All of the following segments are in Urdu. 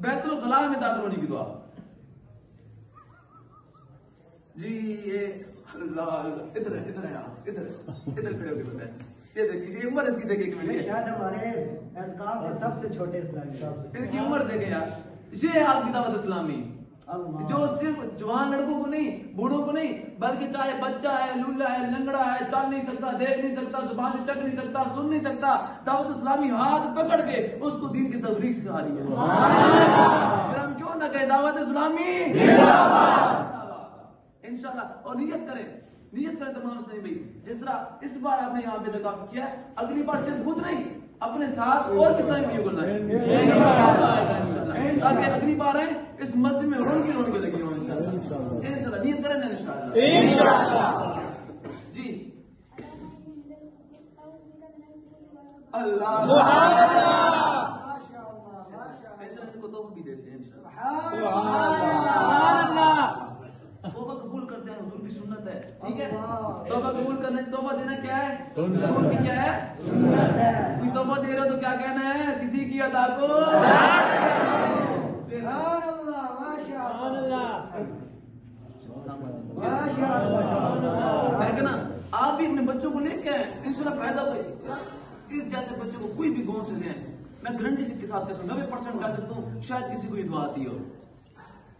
بیت الخلاء میں داخل ہونے کی دعا. جی یہ اللہ ادھر ہے آپ ادھر کھڑے ہو کے بتائیں. یہ دیکھیے عمر اس کی دیکھیں کہ شاید ہمارے اعتکاف کے سب سے چھوٹے اسلامی صاحب ان کی عمر دیکھیں یار. یہ ہے آپ کی دعوت اسلامی جو صرف جوان لڑکوں کو نہیں بوڑھوں کو نہیں بلکہ چاہے بچہ ہے لولا ہے لنگڑا ہے چل نہیں سکتا دیکھ نہیں سکتا زبان سے چک نہیں سکتا سن نہیں سکتا دعوت اسلامی ہاتھ پکڑ کے اس کو دین کی تبلیغ سکھا رہی ہے. پھر ہم کیوں نہ کہیں دعوت اسلامی انشاءاللہ. اور نیت کریں تمام اسلامی بھائی جس طرح اس بار آپ نے یہاں پہ اعتکاف کیا ہے اگلی بار صرف خود نہیں اپنے ساتھ اور بھی اسلامی بھائیوں کو لائیں تاکہ اگلی بار آئیں اس مسجد میں رونقیں لگی ہوں انشاءاللہ. نیت کریں نا انشاءاللہ. جی اللہ سبحان اللہ ان کو توبہ بھی دیتے ہیں سبحان اللہ. توبہ قبول کرتے ہیں حضور کی سنت ہے ٹھیک ہے. توبہ قبول کرنے توبہ دینا کیا ہے حضور کی کیا ہے سنت ہے. کوئی توبہ دے رہے ہو تو کیا کہنا ہے کسی کی ادا کو سبحان اللہ ماشاء اللہ نا. آپ بھی اپنے بچوں کو لے کے آئیں انشاءاللہ فائدہ ہوگا. اس جیسے بچوں کو کوئی بھی گاؤں سے لیں میں گارنٹی سے کے ساتھ 90% کہہ سکتا ہوں شاید کسی کو یہ دعا آتی ہو.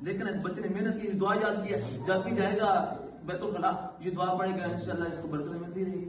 دیکھنا اس بچے نے محنت کی دعا یاد کی ہے جب بھی جائے گا بیت الخلاء یہ دعا پڑے گا انشاءاللہ اس کو برکت ملتی رہے گی.